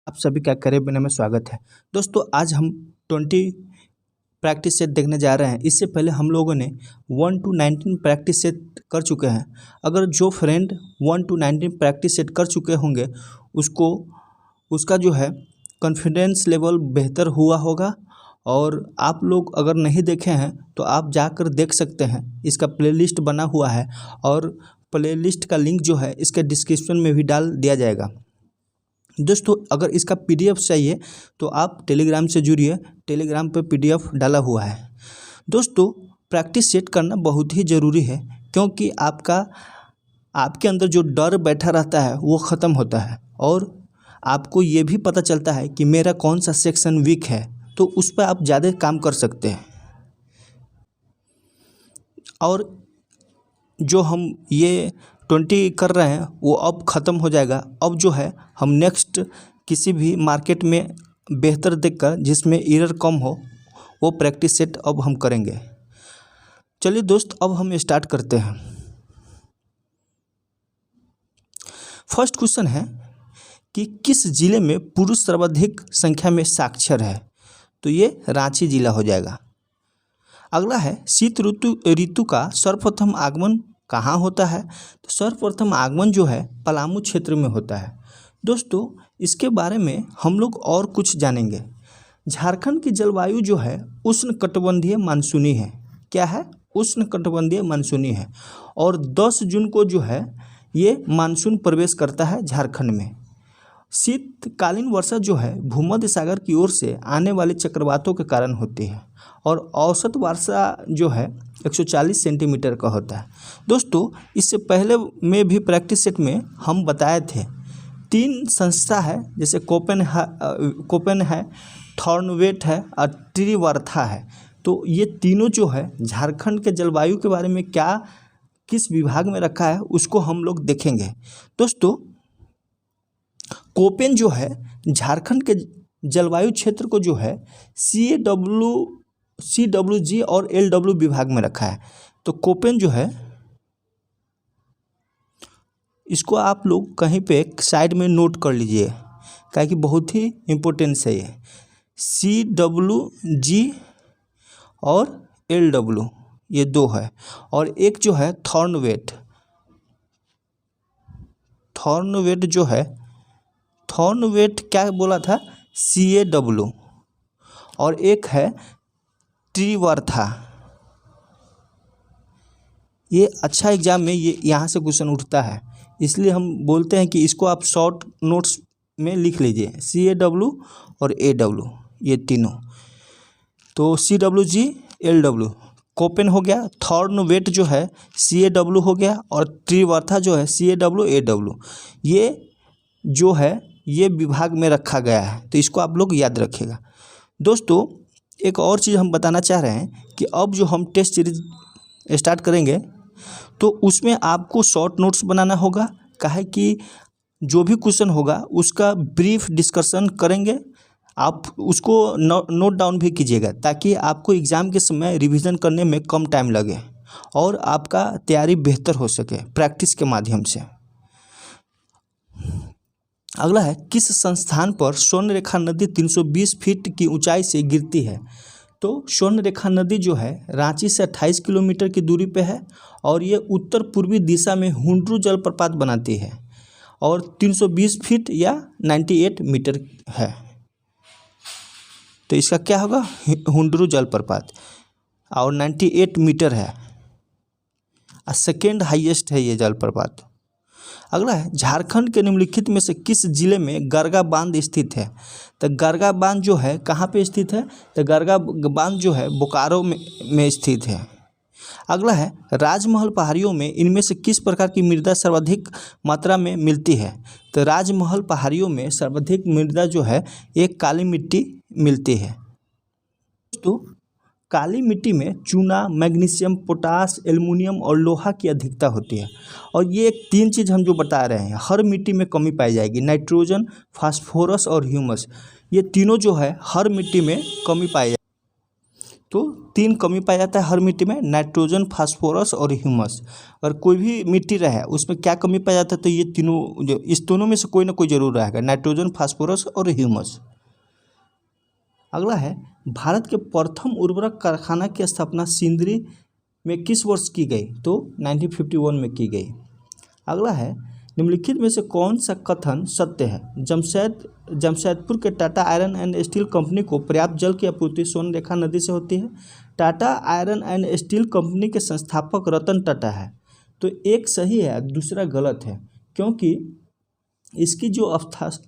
आप सभी का करियर में स्वागत है। दोस्तों आज हम 20 प्रैक्टिस सेट देखने जा रहे हैं। इससे पहले हम लोगों ने 1 to 19 प्रैक्टिस सेट कर चुके हैं। अगर जो फ्रेंड 1 to 19 प्रैक्टिस सेट कर चुके होंगे उसका जो है कॉन्फिडेंस लेवल बेहतर हुआ होगा। और आप लोग अगर नहीं देखे हैं तो आप जाकर देख सकते हैं। इसका प्लेलिस्ट बना हुआ है और प्लेलिस्ट का लिंक जो है इसके डिस्क्रिप्शन में भी डाल दिया जाएगा। दोस्तों अगर इसका पीडीएफ चाहिए तो आप टेलीग्राम से जुड़िए, टेलीग्राम पे पीडीएफ डाला हुआ है। दोस्तों प्रैक्टिस सेट करना बहुत ही ज़रूरी है, क्योंकि आपके अंदर जो डर बैठा रहता है वो ख़त्म होता है और आपको ये भी पता चलता है कि मेरा कौन सा सेक्शन वीक है, तो उस पर आप ज़्यादा काम कर सकते हैं। और जो हम ये 20 कर रहे हैं वो अब ख़त्म हो जाएगा। अब जो है हम नेक्स्ट किसी भी मार्केट में बेहतर देखकर जिसमें एरर कम हो वो प्रैक्टिस सेट अब हम करेंगे। चलिए दोस्त अब हम स्टार्ट करते हैं। फर्स्ट क्वेश्चन है कि किस जिले में पुरुष सर्वाधिक संख्या में साक्षर है, तो ये रांची जिला हो जाएगा। अगला है शीत ऋतु का सर्वप्रथम आगमन कहाँ होता है, तो सर्वप्रथम आगमन जो है पलामू क्षेत्र में होता है। दोस्तों इसके बारे में हम लोग और कुछ जानेंगे। झारखंड की जलवायु जो है उष्णकटिबंधीय मानसूनी है। क्या है? उष्णकटिबंधीय मानसूनी है। और 10 जून को जो है ये मानसून प्रवेश करता है झारखंड में। शीतकालीन वर्षा जो है भूमध्य सागर की ओर से आने वाले चक्रवातों के कारण होती है और औसत वर्षा जो है 140 सेंटीमीटर का होता है। दोस्तों इससे पहले में भी प्रैक्टिस सेट में हम बताए थे 3 संस्था है, जैसे कोपेन है, थॉर्नवेट है और ट्रीवर्था है। तो ये तीनों जो है झारखंड के जलवायु के बारे में किस विभाग में रखा है उसको हम लोग देखेंगे। दोस्तों कोपेन जो है झारखंड के जलवायु क्षेत्र को जो है CWG और LW विभाग में रखा है। तो कोपेन जो है इसको आप लोग कहीं पे साइड में नोट कर लीजिए, क्या कि बहुत ही इम्पोर्टेंस है ये। CWG और LW ये 2 है। और एक जो है थॉर्नवेट जो है, थॉर्नवेट क्या बोला था, CAW। और एक है ट्रीवर्था। ये अच्छा एग्जाम में ये यहाँ से क्वेश्चन उठता है, इसलिए हम बोलते हैं कि इसको आप शॉर्ट नोट्स में लिख लीजिए। CAW और AW ये तीनों। तो CWG LW कोपेन हो गया, थॉर्नवेट जो है CAW हो गया और ट्रीवर्था जो है CAW AW। ये जो है ये विभाग में रखा गया है, तो इसको आप लोग याद रखिएगा। दोस्तों एक और चीज़ हम बताना चाह रहे हैं कि अब जो हम टेस्ट सीरीज स्टार्ट करेंगे तो उसमें आपको शॉर्ट नोट्स बनाना होगा। काहे कि जो भी क्वेश्चन होगा उसका ब्रीफ डिस्कशन करेंगे, आप उसको नोट डाउन भी कीजिएगा ताकि आपको एग्ज़ाम के समय रिवीजन करने में कम टाइम लगे और आपका तैयारी बेहतर हो सके प्रैक्टिस के माध्यम से। अगला है किस संस्थान पर स्वर्णरेखा नदी 320 फीट की ऊंचाई से गिरती है, तो स्वर्णरेखा नदी जो है रांची से 28 किलोमीटर की दूरी पे है और ये उत्तर पूर्वी दिशा में हुंड्रू जलप्रपात बनाती है और 320 फीट या 98 मीटर है। तो इसका क्या होगा, हुंड्रू जलप्रपात, और 98 मीटर है और सेकेंड हाईएस्ट है ये जलप्रपात। अगला है झारखंड के निम्नलिखित में से किस जिले में गरगा बांध स्थित है, तो गरगा बांध जो है कहाँ पे स्थित है, तो गरगा बांध जो है बोकारो में स्थित है। अगला है राजमहल पहाड़ियों में इनमें से किस प्रकार की मृदा सर्वाधिक मात्रा में मिलती है, तो राजमहल पहाड़ियों में सर्वाधिक मृदा जो है एक काली मिट्टी मिलती है। तो काली मिट्टी में चूना, मैग्नीशियम, पोटास, एल्युमिनियम और लोहा की अधिकता होती है। और ये 3 चीज़ हम जो बता रहे हैं हर मिट्टी में कमी पाई जाएगी, नाइट्रोजन, फास्फोरस और ह्यूमस, ये तीनों जो है हर मिट्टी में कमी पाई जाएगी। तो 3 कमी पाया जाता है हर मिट्टी में, नाइट्रोजन, फास्फोरस और ह्यूमस। अगर कोई भी मिट्टी रहे उसमें क्या कमी पाया जाता है, तो ये तीनों जो इस दोनों में से कोई ना कोई जरूर रहेगा, नाइट्रोजन, फास्फोरस और ह्यूमस। अगला है भारत के प्रथम उर्वरक कारखाना की स्थापना सिंदरी में किस वर्ष की गई, तो 1951 में की गई। अगला है निम्नलिखित में से कौन सा कथन सत्य है। जमशेदपुर के Tata iron and steel company को पर्याप्त जल की आपूर्ति स्वर्णरेखा नदी से होती है। Tata iron and steel company के संस्थापक रतन टाटा है। तो एक सही है, दूसरा गलत है, क्योंकि इसकी जो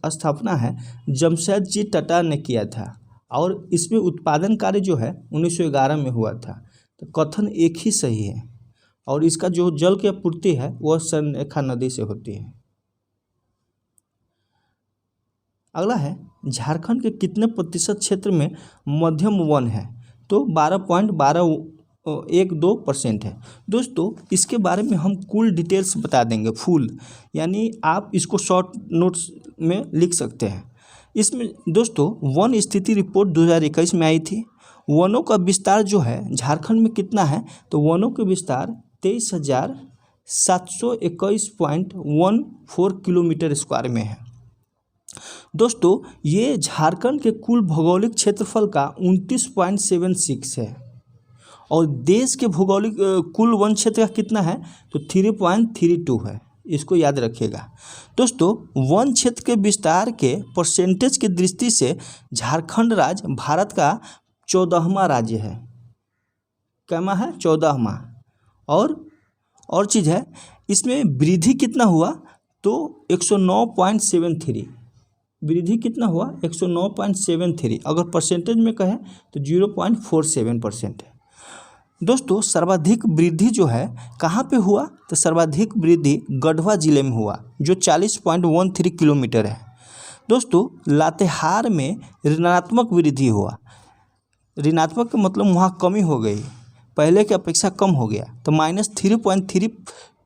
स्थापना है जमशेद जी टाटा ने किया था और इसमें उत्पादन कार्य जो है 1911 में हुआ था। तो कथन एक ही सही है और इसका जो जल की आपूर्ति है वह स्वर्णरेखा नदी से होती है। अगला है झारखंड के कितने प्रतिशत क्षेत्र में मध्यम वन है, तो 12.1212% है। दोस्तों इसके बारे में हम कुल डिटेल्स बता देंगे फुल, यानी आप इसको शॉर्ट नोट्स में लिख सकते हैं। इसमें दोस्तों वन स्थिति रिपोर्ट 2021 में आई थी। वनों का विस्तार जो है झारखंड में कितना है, तो वनों के विस्तार 23,721.14 किलोमीटर स्क्वायर में है। दोस्तों ये झारखंड के कुल भौगोलिक क्षेत्रफल का 29.76 है और देश के भौगोलिक कुल वन क्षेत्र का कितना है, तो 3.32 है। इसको याद रखिएगा। दोस्तों वन क्षेत्र के विस्तार के परसेंटेज की दृष्टि से झारखंड राज्य भारत का 14वां राज्य है। कैमा है 14वां। और चीज़ है इसमें वृद्धि कितना हुआ, तो 109.73। वृद्धि कितना हुआ 109.73। अगर परसेंटेज में कहें तो 0.47% है। दोस्तों सर्वाधिक वृद्धि जो है कहाँ पे हुआ, तो सर्वाधिक वृद्धि गढ़वा जिले में हुआ जो 40.13 किलोमीटर है। दोस्तों लातेहार में ऋणात्मक वृद्धि हुआ। ऋणात्मक का मतलब वहाँ कमी हो गई, पहले की अपेक्षा कम हो गया, तो -3.3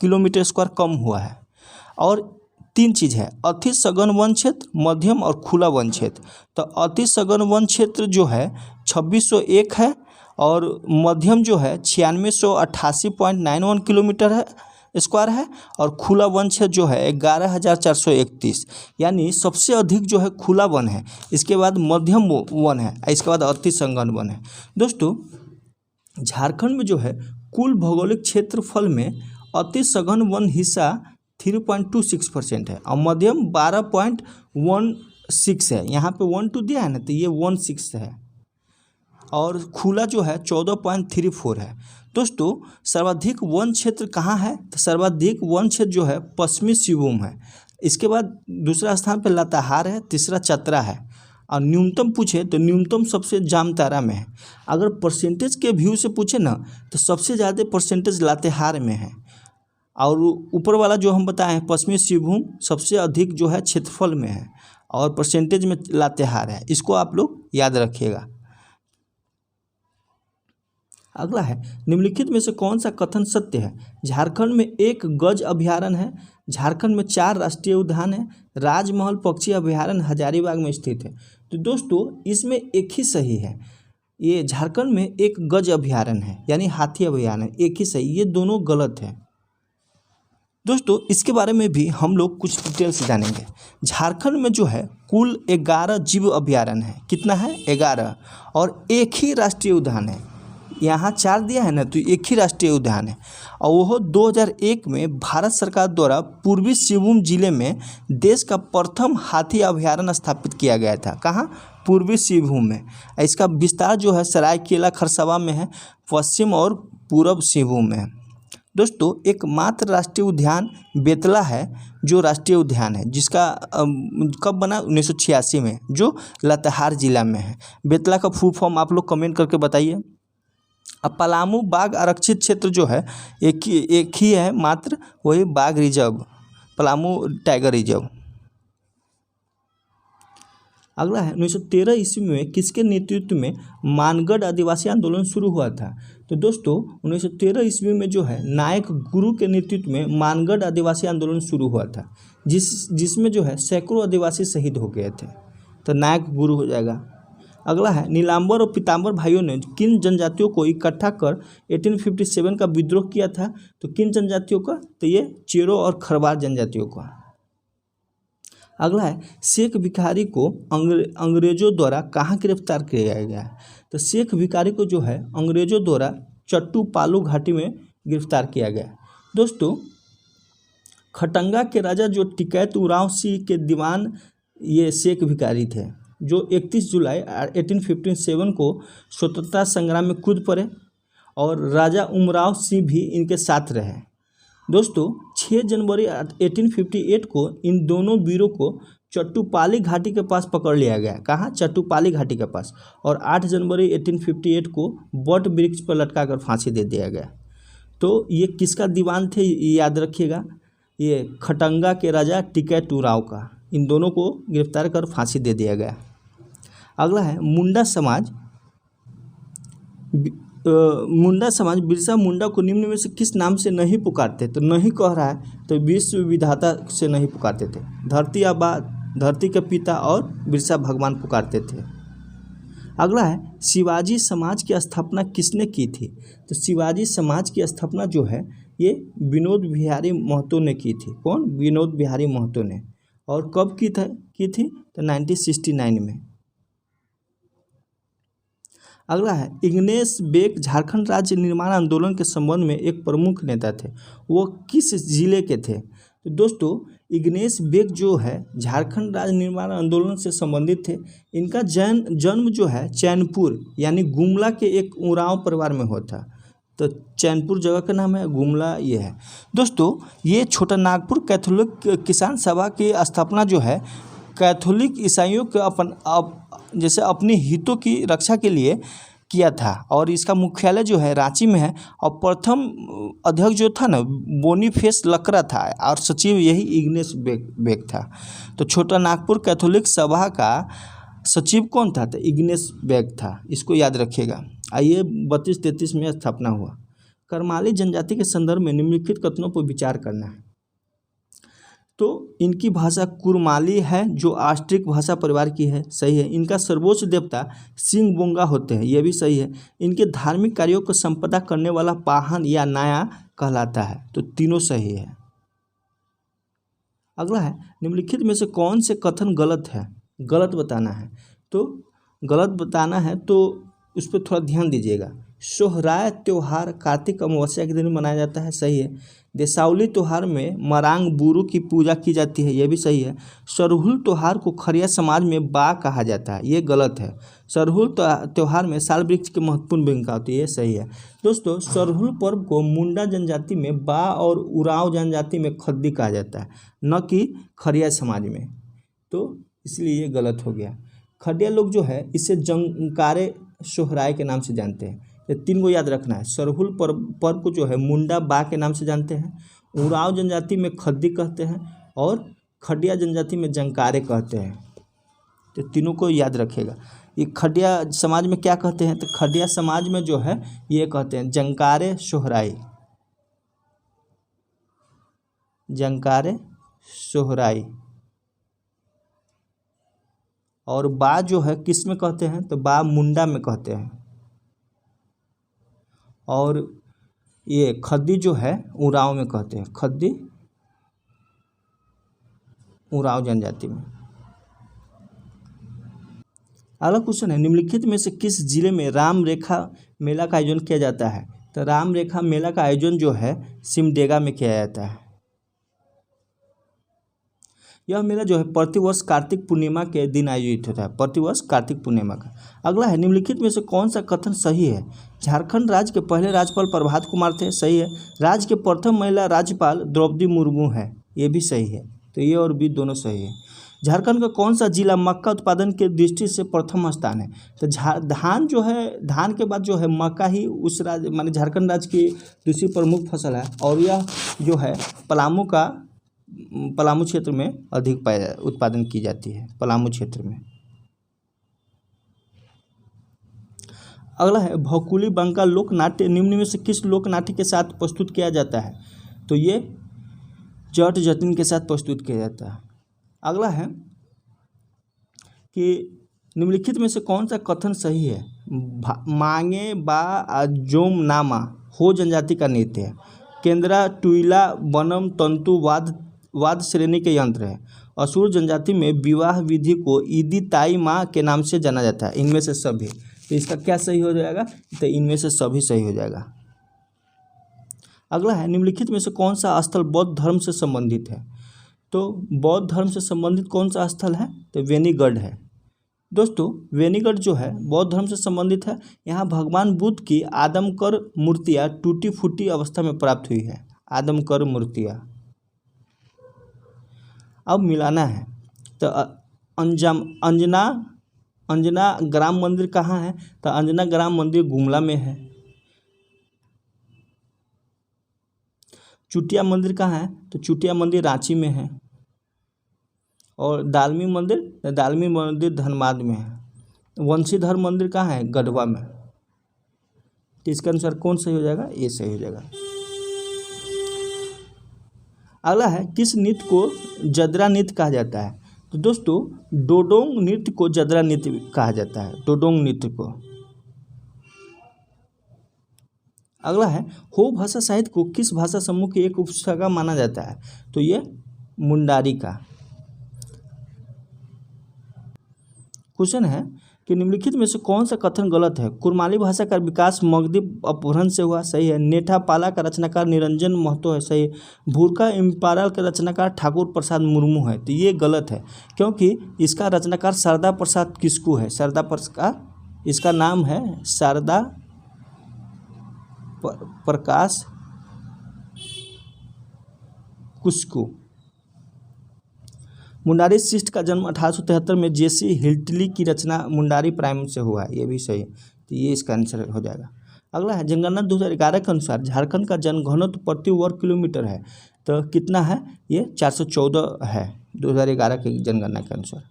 किलोमीटर स्क्वायर कम हुआ है। और 3 चीज़ है, अति सघन वन क्षेत्र, मध्यम और खुला वन क्षेत्र। तो अति सघन वन क्षेत्र जो है 2601 है और मध्यम जो है 9688.91 किलोमीटर है स्क्वायर है और खुला वन क्षेत्र जो है 11,431, यानी सबसे अधिक जो है खुला वन है, इसके बाद मध्यम वन है, इसके बाद अति सघन वन है। दोस्तों झारखंड में जो है कुल भौगोलिक क्षेत्रफल में अति सघन वन हिस्सा 3.26% है और मध्यम 12.16 है। यहाँ पे 12 दिया है ना, तो ये 16 है और खुला जो है 14.34 है। दोस्तों सर्वाधिक वन क्षेत्र कहाँ है, तो सर्वाधिक वन क्षेत्र जो है पश्चिमी सिंहभूम है, इसके बाद दूसरा स्थान पर लातेहार है, तीसरा चतरा है और न्यूनतम पूछे तो न्यूनतम सबसे जामताड़ा में है। अगर परसेंटेज के व्यू से पूछे ना तो सबसे ज़्यादा परसेंटेज लातेहार में है और ऊपर वाला जो हम बताएं पश्चिमी सिंहभूम सबसे अधिक जो है क्षेत्रफल में है और परसेंटेज में लातेहार है। इसको आप लोग याद रखिएगा। अगला है निम्नलिखित में से कौन सा कथन सत्य है। झारखंड में 1 गज अभयारण्य है। झारखंड में 4 राष्ट्रीय उद्यान है। राजमहल पक्षी अभयारण्य हजारीबाग में स्थित है। तो दोस्तों इसमें एक ही सही है, ये झारखंड में 1 गज अभयारण्य है यानी हाथी अभयारण्य, एक ही सही, ये दोनों गलत है। दोस्तों इसके बारे में भी हम लोग कुछ डिटेल्स जानेंगे। झारखंड में जो है कुल 11 जीव अभयारण्य है। कितना है 11 और एक ही राष्ट्रीय उद्यान है। यहाँ 4 दिया है ना, तो एक ही राष्ट्रीय उद्यान है और वह 2001 में भारत सरकार द्वारा पूर्वी सिंहभूम जिले में देश का प्रथम हाथी अभयारण्य स्थापित किया गया था। कहाँ, पूर्वी सिंहभूम में। इसका विस्तार जो है सरायकेला खरसावां में है, पश्चिम और पूर्व सिंहभूम में है। दोस्तों एकमात्र राष्ट्रीय उद्यान बेतला है जो राष्ट्रीय उद्यान है, जिसका कब बना 1986 में, जो लातेहार जिला में है। बेतला का फुल फॉर्म आप लोग कमेंट करके बताइए। अब पलामू बाघ आरक्षित क्षेत्र जो है एक ही है मात्र, वही बाघ रिजर्व, पलामू टाइगर रिजर्व। अगला है 1913 ईस्वी में किसके नेतृत्व में मानगढ़ आदिवासी आंदोलन शुरू हुआ था। तो दोस्तों 1913 ईस्वी में जो है नायक गुरु के नेतृत्व में मानगढ़ आदिवासी आंदोलन शुरू हुआ था, जिसमें जो है सैकड़ों आदिवासी शहीद हो गए थे। तो नायक गुरु हो जाएगा। अगला है नीलांबर और पीताम्बर भाइयों ने किन जनजातियों को इकट्ठा कर 1857 का विद्रोह किया था? तो किन जनजातियों का? तो ये चेरो और खरवार जनजातियों का। अगला है शेख भिखारी को अंग्रेजों द्वारा कहाँ गिरफ्तार किया गया है? तो शेख भिखारी को जो है अंग्रेजों द्वारा चट्टू पालू घाटी में गिरफ्तार किया गया। दोस्तों, खटंगा के राजा जो टिकैत उरांव सिंह के दीवान ये शेख भिखारी थे, जो 31 जुलाई 1857 को स्वतंत्रता संग्राम में कूद पड़े और राजा उमराव सिंह भी इनके साथ रहे। दोस्तों, 6 जनवरी 1858 को इन दोनों वीरों को चट्टूपाली घाटी के पास पकड़ लिया गया। कहाँ? चट्टूपाली घाटी के पास। और 8 जनवरी 1858 को बट वृक्ष पर लटका कर फांसी दे दिया गया। तो ये किसका दीवान थे, ये याद रखिएगा, ये खटंगा के राजा टिकैत उरांव का। इन दोनों को गिरफ्तार कर फांसी दे दिया गया। अगला है मुंडा समाज। मुंडा समाज बिरसा मुंडा को निम्न में से किस नाम से नहीं पुकारते? तो नहीं कह रहा है तो विश्व विधाता से नहीं पुकारते थे। धरती आबा, धरती के पिता और बिरसा भगवान पुकारते थे। अगला है शिवाजी समाज की स्थापना किसने की थी? तो शिवाजी समाज की स्थापना जो है ये विनोद बिहारी महतो ने की थी। कौन? विनोद बिहारी महतो ने। और कब की थी? तो 1969 में। अगला है इग्नेश बेग झारखंड राज्य निर्माण आंदोलन के संबंध में एक प्रमुख नेता थे। वो किस जिले के थे? तो दोस्तों, इग्नेश बेग जो है झारखंड राज्य निर्माण आंदोलन से संबंधित थे। इनका जन्म जो है चैनपुर यानी गुमला के एक उरांव परिवार में हुआ था। तो चैनपुर जगह का नाम है, गुमला ये है। दोस्तों, ये छोटा नागपुर कैथोलिक किसान सभा की स्थापना जो है कैथोलिक ईसाइयों के जैसे अपनी हितों की रक्षा के लिए किया था। और इसका मुख्यालय जो है रांची में है। और प्रथम अध्यक्ष जो था ना बोनीफेस लकड़ा था और सचिव यही इग्नेश बेग था। तो छोटा नागपुर कैथोलिक सभा का सचिव कौन था? तो इग्नेश बेग था। इसको याद रखिएगा। आइए 32-33 में स्थापना हुआ। करमाली जनजाति के संदर्भ में निम्नलिखित कथनों पर विचार करना है। तो इनकी भाषा कुरमाली है जो ऑस्ट्रिक भाषा परिवार की है, सही है। इनका सर्वोच्च देवता सिंह बोंगा होते हैं, यह भी सही है। इनके धार्मिक कार्यों को संपदा करने वाला पाहन या नाया कहलाता है, तो तीनों सही है। अगला है निम्नलिखित में से कौन से कथन गलत है? गलत बताना है। तो गलत बताना है तो उस पर थोड़ा ध्यान दीजिएगा। सोहराय त्यौहार कार्तिक अमावस्या के दिन मनाया जाता है, सही है। देसावली त्यौहार में मरांग बुरु की पूजा की जाती है, यह भी सही है। सरहुल त्यौहार को खरिया समाज में बा कहा जाता है, ये गलत है। सरहुल त्यौहार में साल वृक्ष की महत्वपूर्ण भूमिका होती है, ये सही है। दोस्तों, सरहुल पर्व को मुंडा जनजाति में बा और उरांव जनजाति में खद्दी कहा जाता है, न कि खरिया समाज में। तो इसलिए ये गलत हो गया। खडिया लोग जो है इसे जंकारे सोहराय के नाम से जानते हैं। ये 3 को याद रखना है। सरहुल पर्व को जो है मुंडा बा के नाम से जानते हैं, उरांव जनजाति में खद्दी कहते हैं और खडिया जनजाति में जंकारे कहते हैं। तो तीनों को याद रखेगा। ये खडिया समाज में क्या कहते हैं? तो खडिया समाज में जो है ये कहते हैं जंकारे सोहराई, जंकारे सोहराई। और बा जो है किस में कहते हैं? तो बा मुंडा में कहते हैं। और ये खद्दी जो है उरांव में कहते हैं, खद्दी उरांव जनजाति में। अगला क्वेश्चन है निम्नलिखित में से किस जिले में राम रेखा मेला का आयोजन किया जाता है? तो राम रेखा मेला का आयोजन जो है सिमडेगा में किया जाता है। यह मेला जो है प्रतिवर्ष कार्तिक पूर्णिमा के दिन आयोजित होता है, प्रतिवर्ष कार्तिक पूर्णिमा का। अगला है निम्नलिखित में से कौन सा कथन सही है? झारखंड राज्य के पहले राज्यपाल प्रभात कुमार थे, सही है। राज्य के प्रथम महिला राज्यपाल द्रौपदी मुर्मू है, ये भी सही है। तो ये और भी दोनों सही है। झारखंड का कौन सा जिला मक्का उत्पादन के दृष्टि से प्रथम स्थान है? तो धान जो है, धान के बाद जो है मक्का ही उस राज्य माने झारखंड राज्य की दूसरी प्रमुख फसल है। और यह जो है पलामू क्षेत्र में अधिक उत्पादन की जाती है, पलामू क्षेत्र में। अगला है भौकुली बंका लोक नाट्य निम्न में से किस लोक नाट्य के साथ प्रस्तुत किया जाता है? तो ये जट जतिन के साथ प्रस्तुत किया जाता है। अगला है कि निम्नलिखित में से कौन सा कथन सही है? मांगे बा जोम नामा हो जनजाति का नृत्य है। केंद्रा टुईला बनम तंतु वाद श्रेणी के यंत्र है। असुर जनजाति में विवाह विधि को ईदी ताई माँ के नाम से जाना जाता है। इनमें से सभी, तो इसका क्या सही हो जाएगा? तो इनमें से सभी सही हो जाएगा। अगला है, निम्नलिखित में से कौन सा स्थल बौद्ध धर्म से संबंधित है? तो बौद्ध धर्म से संबंधित कौन सा स्थल है? तो वेनीगढ़ है। दोस्तों, वेनीगढ़ जो है बौद्ध धर्म से संबंधित है। यहाँ भगवान बुद्ध की आदमकर मूर्तियाँ टूटी फूटी अवस्था में प्राप्त हुई है। आदमकर मूर्तियाँ अब मिलाना है। तो अंजना ग्राम मंदिर कहाँ है? तो अंजना ग्राम मंदिर गुमला में है। चुटिया मंदिर कहाँ है? तो चुटिया मंदिर रांची में है। और दालमी मंदिर धनबाद में है। वंशीधर मंदिर कहाँ है? गढ़वा में। तो इसके अनुसार कौन सही हो जाएगा? ये सही हो जाएगा। अगला है, किस नृत्य को जदरा नृत्य कहा जाता है? तो दोस्तों, डोडोंग नृत्य को जदरा नृत्य कहा जाता है। डोडोंग नृत्य को। अगला है, हो भाषा साहित्य को किस भाषा समूह की एक उपशाखा माना जाता है? तो ये मुंडारी का। क्वेश्चन है कि निम्नलिखित में से कौन सा कथन गलत है? कुरमाली भाषा का विकास मगधी अपभ्रंश से हुआ, सही है। नेठा पाला का रचनाकार निरंजन महतो है, सही है। भूरका इम्पारल का रचनाकार ठाकुर प्रसाद मुर्मू है, तो ये गलत है, क्योंकि इसका रचनाकार शारदा प्रसाद किस्कू है। शारदा प्रसाद, इसका नाम है शारदा प्रकाश कुस्कू। मुंडारी शिष्ट का जन्म 1873 में जेसी हिल्टली की रचना मुंडारी प्राइम से हुआ है, ये भी सही है। तो ये इसका आंसर हो जाएगा। अगला है, जनगणना 2011 के अनुसार झारखंड का जनघनत्व प्रति वर्ग किलोमीटर है, तो कितना है? ये 414 है 2011 के जनगणना के अनुसार।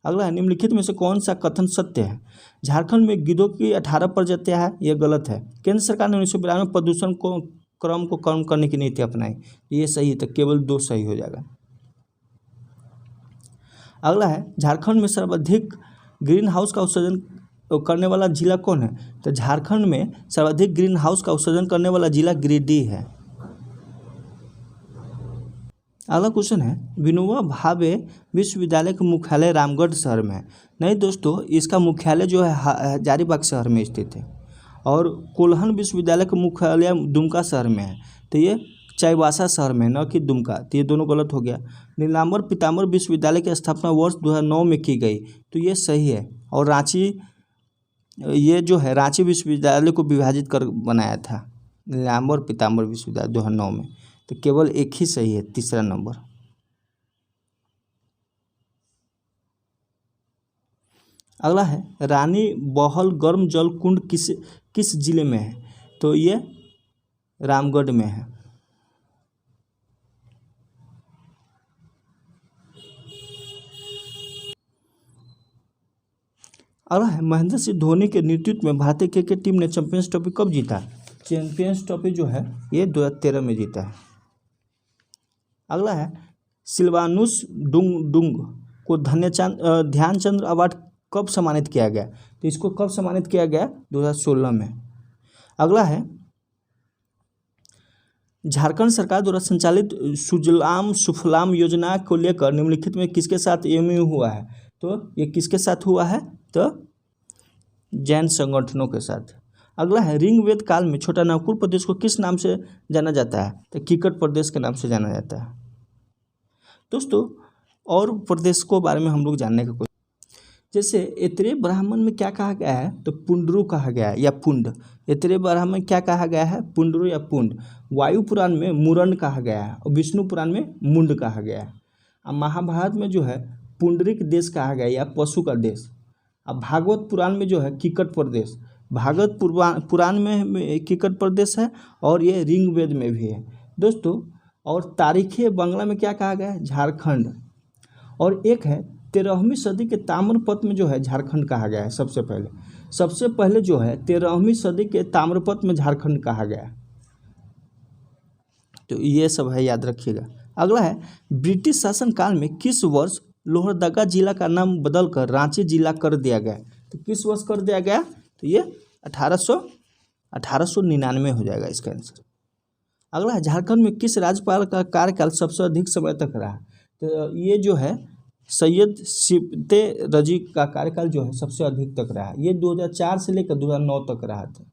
अगला है, निम्नलिखित में से कौन सा कथन सत्य है? झारखंड में गिद्धों की 18 प्रजातियाँ हैं, यह गलत है। केंद्र सरकार ने 1992 में प्रदूषण को कम करने की नीति अपनाई, ये सही है। तो केवल 2 सही हो जाएगा। अगला है, झारखंड में सर्वाधिक ग्रीन हाउस का उत्सर्जन करने वाला जिला कौन है? तो झारखंड में सर्वाधिक ग्रीन हाउस का उत्सर्जन करने वाला जिला गिरिडीह है। अगला क्वेश्चन है, विनोबा भावे विश्वविद्यालय का मुख्यालय रामगढ़ शहर में है। नहीं दोस्तों, इसका मुख्यालय जो है हजारीबाग शहर में स्थित है। और कोल्हन विश्वविद्यालय का मुख्यालय दुमका शहर में है, तो ये चाईबासा शहर में, न कि दुमका। तो ये दोनों गलत हो गया। नीलांबर पीताम्बर विश्वविद्यालय की स्थापना वर्ष 2009 में की गई, तो ये सही है। और रांची, ये जो है रांची विश्वविद्यालय को विभाजित कर बनाया था नीलांबर पीताम्बर विश्वविद्यालय 2009 में। तो केवल एक ही सही है, तीसरा नंबर। अगला है, रानी बहल गर्म जल कुंड किस जिले में है? तो ये रामगढ़ में है। अगला है, महेंद्र सिंह धोनी के नेतृत्व में भारतीय क्रिकेट टीम ने चैंपियंस ट्रॉफी कब जीता? चैंपियंस ट्रॉफी जो है ये 2013 में जीता है। अगला है, सिल्वानुस डुंग को ध्यानचंद अवार्ड कब सम्मानित किया गया? तो इसको कब सम्मानित किया गया? 2016 में। अगला है, झारखंड सरकार द्वारा संचालित सुजलाम सुफलाम योजना को लेकर निम्नलिखित में किसके साथ एमओयू हुआ है? तो ये किसके साथ हुआ है? तो जैन संगठनों के साथ। अगला है, ऋग्वेद काल में छोटा नागपुर प्रदेश को किस नाम से जाना जाता है? तो किकट प्रदेश के नाम से जाना जाता है। दोस्तों, और प्रदेश को बारे में हम लोग जानने का कोशिश, जैसे ऐतरेय ब्राह्मण में क्या कहा गया है? तो पुंडरू कहा गया है या पुंड। ऐतरेय ब्राह्मण में क्या कहा गया है? पुंडरू या पुंड। वायु पुराण में मुरन कहा गया है और विष्णु पुराण में मुंड कहा गया है। अब महाभारत में जो है पुंडरिक देश कहा गया या पशु का देश। अब भागवत पुराण में जो है किकट प्रदेश, भागवत पुराण में किकट प्रदेश है और ये ऋग्वेद में भी है दोस्तों। और तारीखी बांग्ला में क्या कहा गया है? झारखंड। और एक है 13वीं सदी के ताम्रपत्र में जो है झारखंड कहा गया है। सबसे पहले जो है 13वीं सदी के ताम्रपत्र में झारखंड कहा गया है। तो ये सब है, याद रखिएगा। अगला है, ब्रिटिश शासन काल में किस वर्ष लोहरदगा जिला का नाम बदलकर रांची जिला कर दिया गया। तो किस वर्ष कर दिया गया? तो ये 1899 हो जाएगा इसका आंसर। अगला है, झारखंड में किस राज्यपाल का कार्यकाल सबसे अधिक समय तक रहा? तो ये जो है सैयद सिबते रजी का कार्यकाल जो है सबसे अधिक तक रहा। ये 2004 से लेकर 2009 तक रहा था।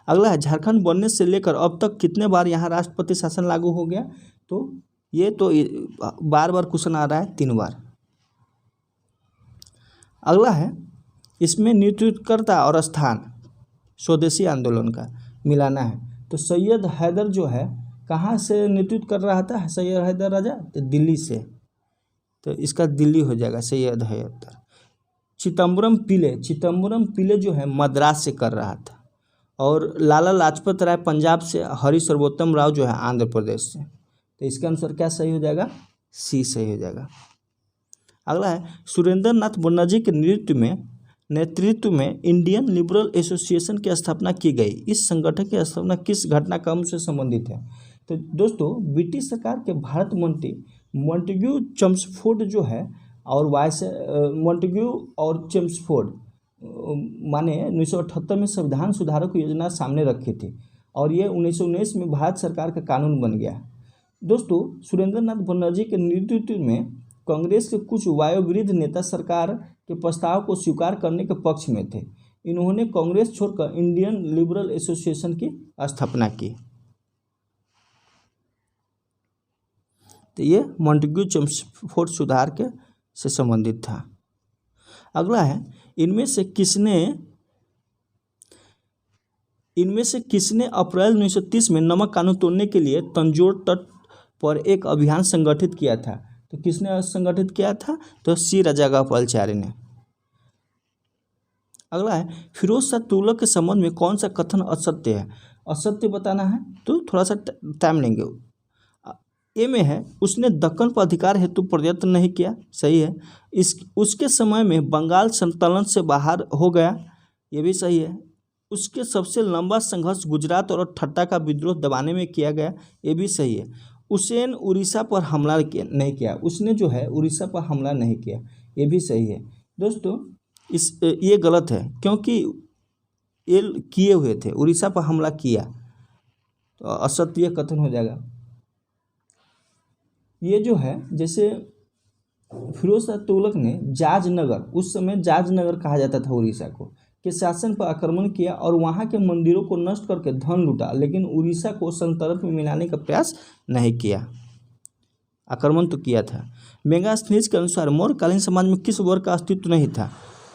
अगला है, झारखंड बनने से लेकर अब तक कितने बार यहाँ राष्ट्रपति शासन लागू हो गया? तो ये तो बार बार क्वेश्चन आ रहा है, 3 बार। अगला है, इसमें नेतृत्वकर्ता और स्थान स्वदेशी आंदोलन का मिलाना है। तो सैयद हैदर जो है कहाँ से नेतृत्व कर रहा था? सैयद हैदर राजा, तो दिल्ली से। तो इसका दिल्ली हो जाएगा सैयद हैदर। चिदम्बरम पिले जो है मद्रास से कर रहा था। और लाला लाजपत राय पंजाब से, हरि सर्वोत्तम राव जो है आंध्र प्रदेश से। तो इसका आंसर क्या सही हो जाएगा? सी सही हो जाएगा। अगला है, सुरेंद्र नाथ बनर्जी के नेतृत्व में इंडियन लिबरल एसोसिएशन की स्थापना की गई। इस संगठन की स्थापना किस घटनाक्रम से संबंधित है? तो दोस्तों, ब्रिटिश सरकार के भारत मंत्री मॉन्टेग्यू चेम्सफोर्ड जो है और मॉन्टेग्यू और चेम्सफोर्ड माने 1978 में संविधान सुधारों की योजना सामने रखी थी और ये 1919 में भारत सरकार का कानून बन गया। दोस्तों, सुरेंद्र नाथ बनर्जी के नेतृत्व में कांग्रेस के कुछ वयोवृद्ध नेता सरकार के प्रस्ताव को स्वीकार करने के पक्ष में थे। इन्होंने कांग्रेस छोड़कर इंडियन लिबरल एसोसिएशन की स्थापना की। तो ये मॉन्टेग्यू चेम्सफोर्ड सुधार के से संबंधित था। अगला है, इनमें से किसने अप्रैल 1930 में नमक कानून तोड़ने के लिए तंजौर तट पर एक अभियान संगठित किया था? तो किसने संगठित किया था? तो सी राजागोपालाचारी ने। अगला है, फिरोज शाह तुगलक के संबंध में कौन सा कथन असत्य है? असत्य बताना है तो थोड़ा सा टाइम लेंगे। ए में है, उसने दक्कन पर अधिकार हेतु प्रयत्न नहीं किया, सही है। उसके समय में बंगाल संतुलन से बाहर हो गया, ये भी सही है। उसके सबसे लंबा संघर्ष गुजरात और ठट्टा का विद्रोह दबाने में किया गया, ये भी सही है। उसने उड़ीसा पर हमला नहीं किया, उसने जो है उड़ीसा पर हमला नहीं किया, ये भी सही है। दोस्तों, ये गलत है क्योंकि ये किए हुए थे, उड़ीसा पर हमला किया, तो असत्य कथन हो जाएगा। ये जो है, जैसे फिरोज शाह तुगलक ने जाजनगर, उस समय जाजनगर कहा जाता था उड़ीसा को, के शासन पर आक्रमण किया और वहां के मंदिरों को नष्ट करके धन लूटा, लेकिन उड़ीसा को सल्तनत में मिलाने का प्रयास नहीं किया। आक्रमण तो किया था। मेगास्थनीज के अनुसार मौर्यकालीन समाज में किस वर्ग का अस्तित्व नहीं था?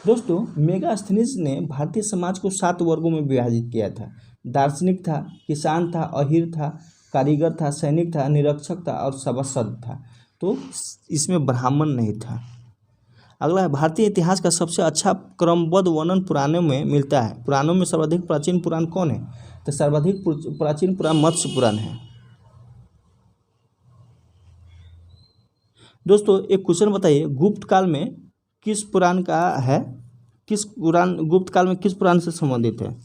दोस्तों, मेगास्थनीज ने भारतीय समाज को 7 वर्गों में विभाजित किया था। दार्शनिक था, किसान था, अहीर था, कारीगर था, सैनिक था, निरीक्षक था और सभासद था। तो इसमें ब्राह्मण नहीं था। अगला है, भारतीय इतिहास का सबसे अच्छा क्रमबद्ध वर्णन पुराणों में मिलता है। पुराणों में सर्वाधिक प्राचीन पुराण कौन है? तो सर्वाधिक प्राचीन पुराण मत्स्य पुराण है। दोस्तों, एक क्वेश्चन बताइए, गुप्त काल में किस पुराण का है? किस पुराण गुप्त काल में किस पुराण से संबंधित है?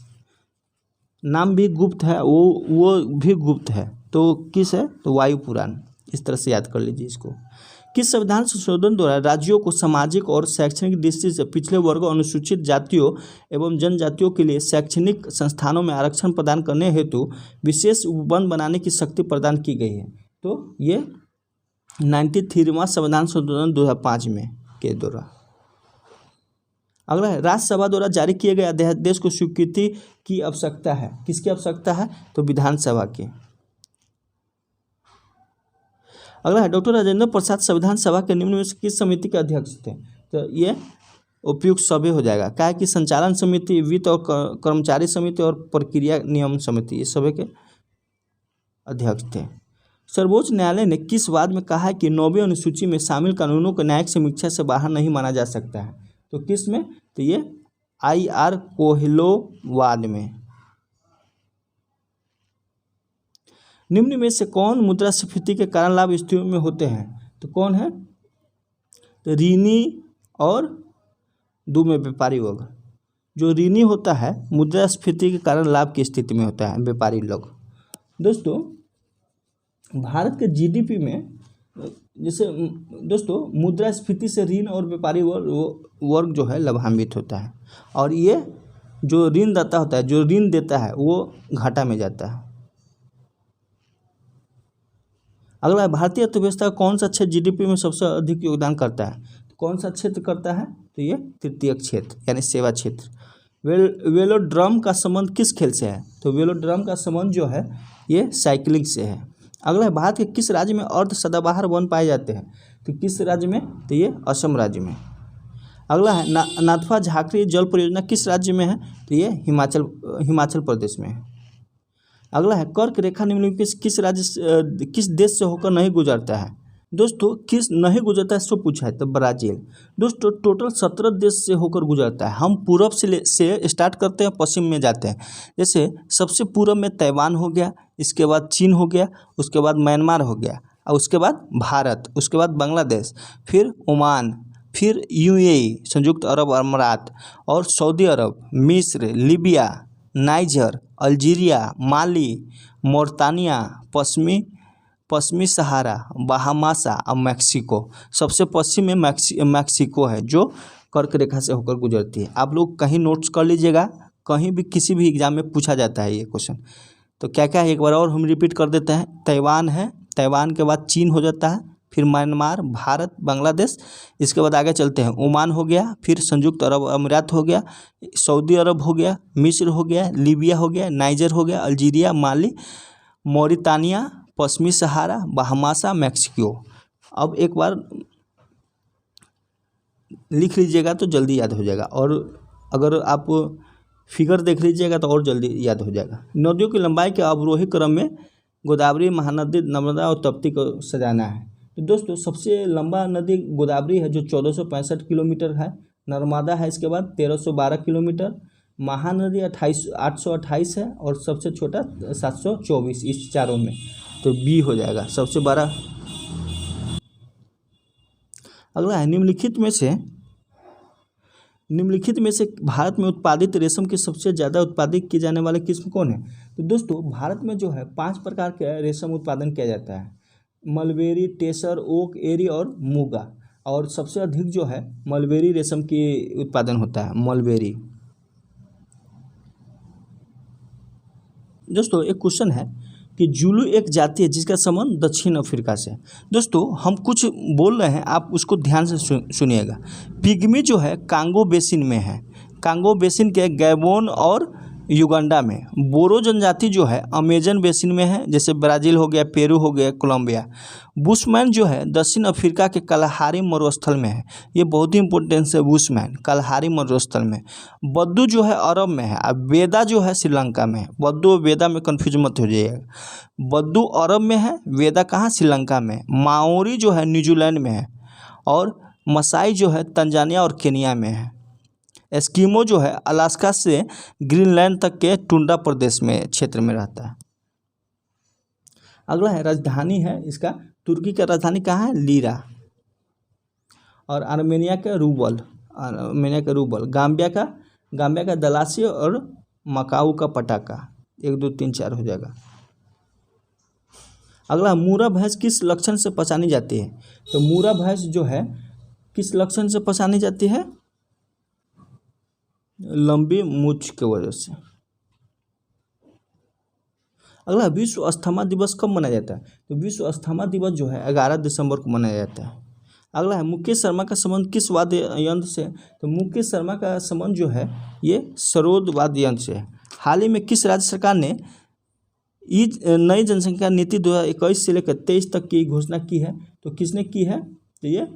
नाम भी गुप्त है, वो भी गुप्त है, तो किस है? तो वायु पुराण। इस तरह से याद कर लीजिए इसको। किस संविधान संशोधन द्वारा राज्यों को सामाजिक और शैक्षणिक दृष्टि से पिछड़े वर्गों, अनुसूचित जातियों एवं जनजातियों के लिए शैक्षणिक संस्थानों में आरक्षण प्रदान करने हेतु विशेष उपबंध बनाने की शक्ति प्रदान की गई है? तो ये 93वां संविधान संशोधन 2005 में के द्वारा। अगला है, राज्यसभा द्वारा जारी किए गए अध्यादेश को स्वीकृति की आवश्यकता है। किसकी आवश्यकता है? तो विधानसभा की। अगला है, डॉक्टर राजेंद्र प्रसाद संविधान सभा के निम्न में से किस समिति के अध्यक्ष थे? तो ये उपयुक्त सभी हो जाएगा, क्या है कि संचालन समिति, वित्त और कर्मचारी समिति और प्रक्रिया नियम समिति, ये सभी के अध्यक्ष थे। सर्वोच्च न्यायालय ने किस वाद में कहा है कि 9वीं अनुसूची में शामिल कानूनों को न्यायिक समीक्षा से बाहर नहीं माना जा सकता है? तो किस में? तो ये IR कोहलोवाद में। निम्न में से कौन मुद्रास्फीति के कारण लाभ स्थितियों में होते हैं? तो कौन है? तो ऋणी और में व्यापारी वर्ग। जो ऋणी होता है मुद्रास्फीति के कारण लाभ की स्थिति में होता है व्यापारी लोग। दोस्तों, भारत के GDP में जैसे दोस्तों मुद्रास्फीति से ऋण और व्यापारी वर्ग जो है लाभान्वित होता है, और ये जो ऋणदाता होता है, जो ऋण देता है, वो घाटा में जाता है। अगला है, भारतीय अर्थव्यवस्था कौन सा क्षेत्र जीडीपी में सबसे अधिक योगदान करता है? कौन सा क्षेत्र करता है? तो ये तृतीय क्षेत्र यानी सेवा क्षेत्र। वेलोड्रम का संबंध किस खेल से है? तो वेलोड्रम का संबंध जो है ये साइकिलिंग से है। अगला है, भारत के किस राज्य में अर्ध सदाबहार वन पाए जाते हैं? तो किस राज्य में? तो ये असम राज्य में। अगला है, नाथपा झाकरी जल परियोजना किस राज्य में है? तो ये हिमाचल प्रदेश में है। अगला है, कर्क रेखा निम्नलिखित किस देश से होकर नहीं गुजरता है? दोस्तों किस नहीं गुजरता है सो पूछा है, तो ब्राज़ील। दोस्तों टोटल 17 देश से होकर गुजरता है। हम पूरब से स्टार्ट करते हैं, पश्चिम में जाते हैं। जैसे सबसे पूरब में तैवान हो गया, इसके बाद चीन हो गया, उसके बाद म्यांमार हो गया, और उसके बाद भारत, उसके बाद बांग्लादेश, फिर ओमान, फिर यूएई संयुक्त अरब अमारात, और सऊदी अरब, मिस्र, लीबिया, नाइजर, अल्जीरिया, माली, मोरतानिया, पश्चिमी सहारा, बहामासा और मैक्सिको। सबसे पश्चिम में मैक्सिको है जो कर्क रेखा से होकर गुजरती है। आप लोग कहीं नोट्स कर लीजिएगा, कहीं भी किसी भी एग्जाम में पूछा जाता है ये क्वेश्चन। तो क्या क्या है एक बार और हम रिपीट कर देते हैं। तैवान है, तैवान के बाद चीन हो जाता है, फिर म्यांमार, भारत, बांग्लादेश, इसके बाद आगे चलते हैं। ओमान हो गया, फिर संयुक्त अरब अमीरात हो गया, सऊदी अरब हो गया, मिस्र हो गया, लीबिया हो गया, नाइजर हो गया, अल्जीरिया, माली, मौरितानिया, पश्चिमी सहारा, बहामासा, मैक्सिको। अब एक बार लिख लीजिएगा तो जल्दी याद हो जाएगा, और अगर आप फिगर देख लीजिएगा तो और जल्दी याद हो जाएगा। नदियों की लंबाई के अवरोही क्रम में गोदावरी, महानदी, नर्मदा और तप्ती को सजाना है। तो दोस्तों सबसे लंबा नदी गोदावरी है जो 1465 किलोमीटर है। नर्मदा है इसके बाद 1312 किलोमीटर, महानदी 828 है, और सबसे छोटा 724, इस चारों में तो बी हो जाएगा सबसे बड़ा। अगला है, निम्नलिखित में से भारत में उत्पादित रेशम की सबसे ज़्यादा उत्पादित किए जाने वाले किस्म कौन है? तो दोस्तों भारत में जो है 5 प्रकार के रेशम उत्पादन किया जाता है। मलबेरी, टेसर, ओक, एरी और मूगा। और सबसे अधिक जो है मलबेरी रेशम की उत्पादन होता है, मलबेरी। दोस्तों एक क्वेश्चन है कि जुलू एक जाति है जिसका संबंध दक्षिण अफ्रीका से। दोस्तों हम कुछ बोल रहे हैं, आप उसको ध्यान से सुनिएगा। पिग्मी जो है कांगो बेसिन में है, कांगो बेसिन के गैबोन और युगांडा में। बोरो जनजाति जो है अमेजन बेसिन में है, जैसे ब्राज़ील हो गया, पेरू हो गया, कोलंबिया। बुशमैन जो है दक्षिण अफ्रीका के कलहारी मरुस्थल में है, ये बहुत ही इंपॉर्टेंट है, बुशमैन कलहारी मरुस्थल में। बद्दू जो है अरब में है, और वेदा जो है श्रीलंका में है। बद्दू और वेदा में कन्फ्यूज मत हो जाइएगा, बद्दू अरब में है, वेदा कहाँ? श्रीलंका में। माओरी जो है न्यूजीलैंड में है, और मसाई जो है तंजानिया और केनिया में है। एस्किमो जो है अलास्का से ग्रीनलैंड तक के टुंड्रा प्रदेश में क्षेत्र में रहता है। अगला है, राजधानी है इसका, तुर्की का राजधानी कहाँ है? लीरा। और आर्मेनिया का रूबल, गाम्बिया का दलासी, और मकाऊ का पटाका। 1 2 3 4 हो जाएगा। अगला, मूरा भैंस किस लक्षण से पहचानी जाती है? तो मूरा भैंस जो है किस लक्षण से पहचानी जाती है? लंबी मूंछ के वजह से। अगला, विश्व अस्थमा दिवस कब मनाया जाता है? तो विश्व अस्थमा दिवस जो है 11 दिसंबर को मनाया जाता है। अगला है, मुकेश शर्मा का संबंध किस वाद्य यंत्र से? तो मुकेश शर्मा का संबंध जो है ये सरोद वाद्य यंत्र से है। हाल ही में किस राज्य सरकार ने नई जनसंख्या नीति 2021 से लेकर 23 तक की घोषणा की है? तो किसने की है? तो ये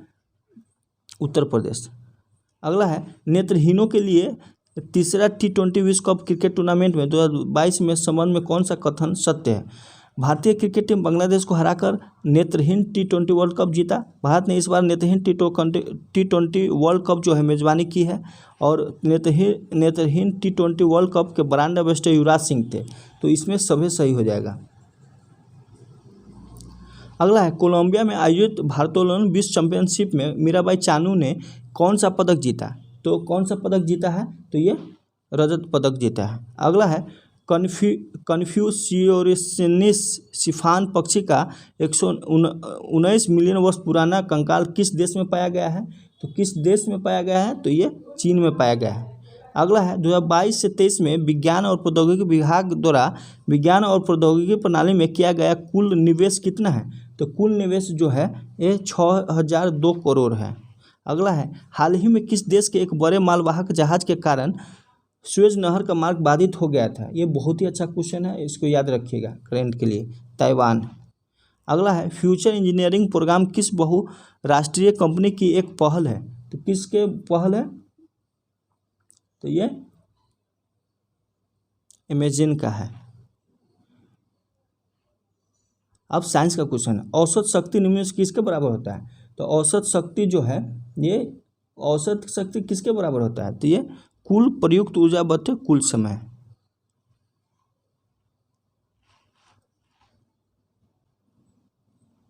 उत्तर प्रदेश। अगला है, नेत्रहीनों के लिए तीसरा T20 विश्व कप क्रिकेट टूर्नामेंट में 2022 में संबंध में कौन सा कथन सत्य है? भारतीय क्रिकेट टीम बांग्लादेश को हराकर नेत्रहीन T20 वर्ल्ड कप जीता। भारत ने इस बार नेत्रहीन T20 वर्ल्ड कप जो है मेजबानी की है, और नेत्रहीन T20 वर्ल्ड कप के ब्रांड एम्बेसडर युवराज सिंह थे। तो इसमें सभी सही हो जाएगा। अगला है, कोलंबिया में आयोजित भारोत्तोलन विश्व चैंपियनशिप में मीराबाई चानू ने कौन सा पदक जीता? तो कौन सा पदक जीता है? तो ये रजत पदक जीता है। अगला है, कन्फ्यूशियनिस सिफान पक्षी का 119 मिलियन वर्ष पुराना कंकाल किस देश में पाया गया है? तो किस देश में पाया गया है? तो ये चीन में पाया गया है। अगला है 2022 से 23 में विज्ञान और प्रौद्योगिकी विभाग द्वारा विज्ञान और प्रौद्योगिकी प्रणाली में किया गया कुल निवेश कितना है? तो कुल निवेश जो है ये 6002 करोड़ है। अगला है हाल ही में किस देश के एक बड़े मालवाहक जहाज के कारण सुएज नहर का मार्ग बाधित हो गया था? ये बहुत ही अच्छा क्वेश्चन है, इसको याद रखिएगा करेंट के लिए। ताइवान। अगला है फ्यूचर इंजीनियरिंग प्रोग्राम किस बहुराष्ट्रीय कंपनी की एक पहल है? तो किसके पहल है? तो ये इमेजिन का है। अब साइंस का क्वेश्चन है, औसत शक्ति निम्न में से किसके बराबर होता है? तो औसत शक्ति जो है ये औसत शक्ति किसके बराबर होता है? तो ये कुल प्रयुक्त ऊर्जा बटे कुल समय।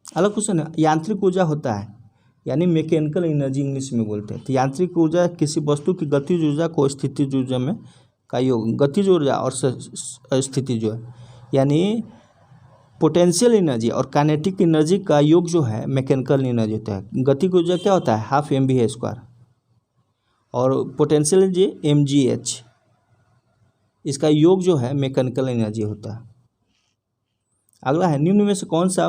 अगला क्वेश्चन है यांत्रिक ऊर्जा होता है यानी मैकेनिकल एनर्जी इंग्लिश में बोलते हैं। तो यांत्रिक ऊर्जा किसी वस्तु की गतिज ऊर्जा को स्थितिज ऊर्जा में का योग, गतिज ऊर्जा और स्थितिज जो है यानी पोटेंशियल एनर्जी और काइनेटिक एनर्जी का योग जो है मैकेनिकल एनर्जी होता है। गतिज ऊर्जा क्या होता है? हाफ mv² और पोटेंशियल एनर्जी mgh, इसका योग जो है मैकेनिकल एनर्जी होता है। अगला है निम्न में से कौन सा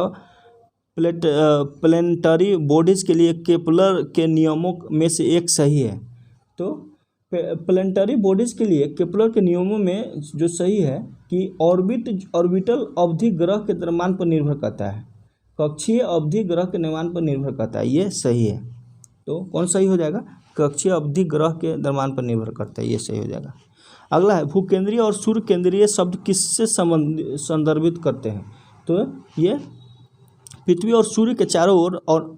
प्लेनेटरी बॉडीज के लिए केपलर के नियमों में से एक सही है? तो प्लेनेटरी बॉडीज के लिए केपलर के नियमों में जो सही है कि ऑर्बिटल अवधि ग्रह के द्रव्यमान पर निर्भर करता है, कक्षीय अवधि ग्रह के निर्माण पर निर्भर करता है, ये सही है। तो कौन सही हो जाएगा? कक्षीय अवधि ग्रह के द्रव्यमान पर निर्भर करता है, ये सही हो जाएगा। अगला है भूकेंद्रीय और सूर्य केंद्रीय शब्द किससे संदर्भित करते हैं? तो ये पृथ्वी और सूर्य के चारों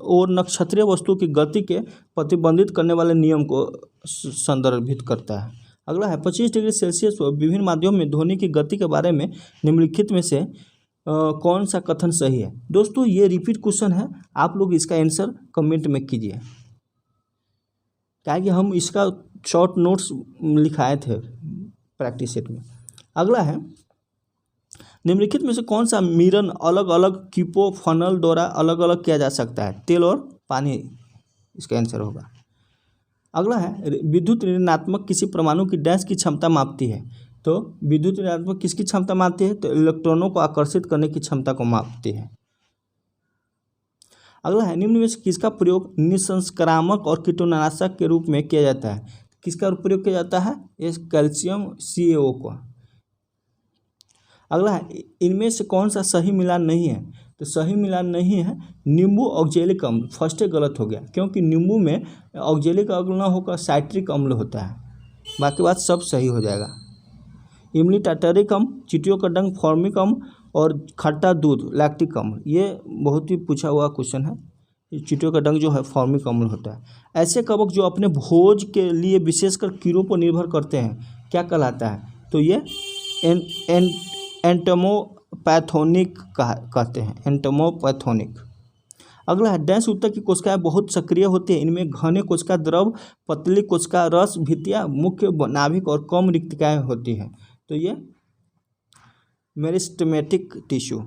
ओर नक्षत्रीय वस्तुओं की गति के प्रतिबंधित करने वाले नियम को संदर्भित करता है। अगला है 25 डिग्री सेल्सियस पर विभिन्न माध्यमों में ध्वनि की गति के बारे में निम्नलिखित में से कौन सा कथन सही है? दोस्तों ये रिपीट क्वेश्चन है, आप लोग इसका आंसर कमेंट में कीजिए, क्या कि हम इसका शॉर्ट नोट्स लिखाए थे प्रैक्टिस सेट में। अगला है निम्नलिखित में से कौन सा मिश्रण अलग अलग कीपो फनल द्वारा अलग अलग किया जा सकता है? तेल और पानी इसका आंसर होगा। अगला है विद्युत ऋणात्मक किसी परमाणु की डैश की क्षमता मापती है? तो विद्युत ऋणात्मक किसकी क्षमता मापती है? तो इलेक्ट्रॉनों को आकर्षित करने की क्षमता को मापती है। अगला है निम्न में से किसका प्रयोग निसंस्क्रामक और कीटनाशक के रूप में किया जाता है? किसका प्रयोग किया जाता है? इस कैल्शियम CaO को। अगला है इनमें से कौन सा सही मिलान नहीं है? तो सही मिलान नहीं है नींबू ऑक्जेलिक अम्ल। फर्स्ट गलत हो गया क्योंकि नींबू में ऑक्जेलिक अम्ल न होकर साइट्रिक अम्ल होता है, बाकी बात सब सही हो जाएगा। इमली टार्टरिक अम्ल, चींटियों का डंक फॉर्मिक अम्ल और खट्टा दूध लैक्टिक अम्ल, ये बहुत ही पूछा हुआ क्वेश्चन है। चींटियों का डंक जो है फॉर्मिक अम्ल होता है। ऐसे कवक जो अपने भोज के लिए विशेषकर कीड़ों पर निर्भर करते हैं क्या कहलाता है? तो ये एंटोमोपैथोनिक कहते हैं, एंटोमोपैथोनिक। अगला है डैश उत्तर की कोशिकाएं बहुत सक्रिय होती है, इनमें घने कोशिका द्रव, पतली कोशिका रस, भित्तियां, मुख्य नाभिक और कम रिक्तिकाएं होती हैं। तो ये मेरिस्टेमेटिक टिश्यू।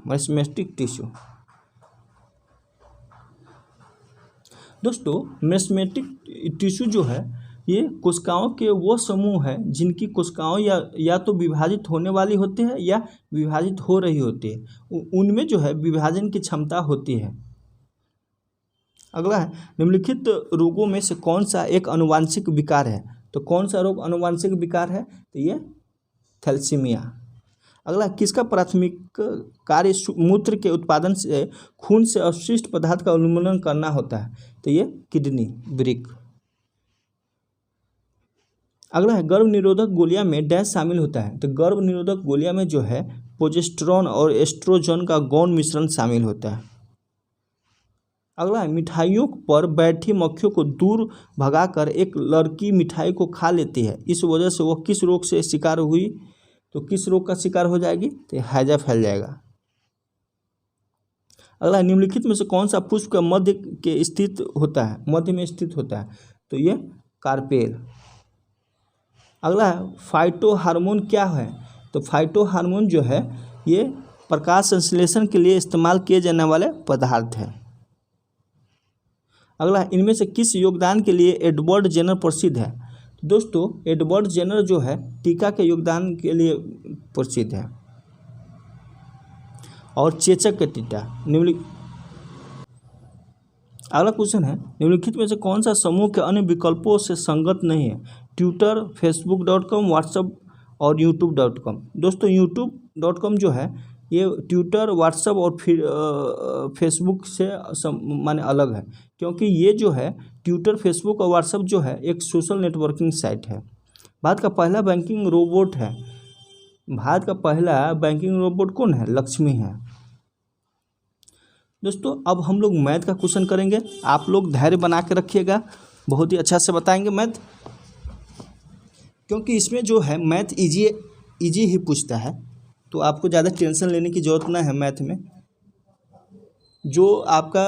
दोस्तों मेरिस्टेमेटिक टिश्यू जो है ये कोशिकाओं के वो समूह है जिनकी कोशिकाओं या तो विभाजित होने वाली होती है या विभाजित हो रही होती है, उनमें जो है विभाजन की क्षमता होती है। अगला है निम्नलिखित रोगों में से कौन सा एक आनुवांशिक विकार है? तो कौन सा रोग आनुवांशिक विकार है? तो ये थैलेसीमिया। अगला किसका प्राथमिक कार्य मूत्र के उत्पादन से खून से अवशिष्ट पदार्थ का उन्मूलन करना होता है? तो ये किडनी वृक्क। अगला है गर्भ निरोधक गोलियां में डैश शामिल होता है? तो गर्भ निरोधक गोलियां में जो है प्रोजेस्टेरोन और एस्ट्रोजन का गौण मिश्रण शामिल होता है। अगला है मिठाइयों पर बैठी मक्खियों को दूर भगाकर एक लड़की मिठाई को खा लेती है, इस वजह से वो किस रोग से शिकार हुई? तो किस रोग का शिकार हो जाएगी? तो हैजा फैल जाएगा। अगला निम्नलिखित में से कौन सा पुष्प का मध्य में स्थित होता है? तो ये कार्पेल। अगला है फाइटो हार्मोन क्या है? तो फाइटो हार्मोन जो है ये प्रकाश संश्लेषण के लिए इस्तेमाल किए जाने वाले पदार्थ है। अगला, इनमें से किस योगदान के लिए एडवर्ड जेनर प्रसिद्ध है? तो दोस्तों एडवर्ड जेनर जो है टीका के योगदान के लिए प्रसिद्ध है। और चेचक के टीका अगला क्वेश्चन है, निम्नलिखित में से कौन सा समूह के अन्य विकल्पों से संगत नहीं है? ट्विटर, facebook.com, व्हाट्सएप और youtube.com। दोस्तों youtube.com जो है ये ट्विटर, व्हाट्सएप और फिर फेसबुक से माने अलग है, क्योंकि ये जो है ट्विटर, फेसबुक और व्हाट्सएप जो है एक सोशल नेटवर्किंग साइट है। भारत का पहला बैंकिंग रोबोट है। भारत का पहला बैंकिंग रोबोट कौन है? लक्ष्मी है। दोस्तों अब हम लोग मैथ का क्वेश्चन करेंगे, आप लोग धैर्य बना के रखिएगा, बहुत ही अच्छा से बताएंगे मैथ, क्योंकि इसमें जो है मैथ इजी ही पूछता है, तो आपको ज़्यादा टेंशन लेने की ज़रूरत ना है। मैथ में जो आपका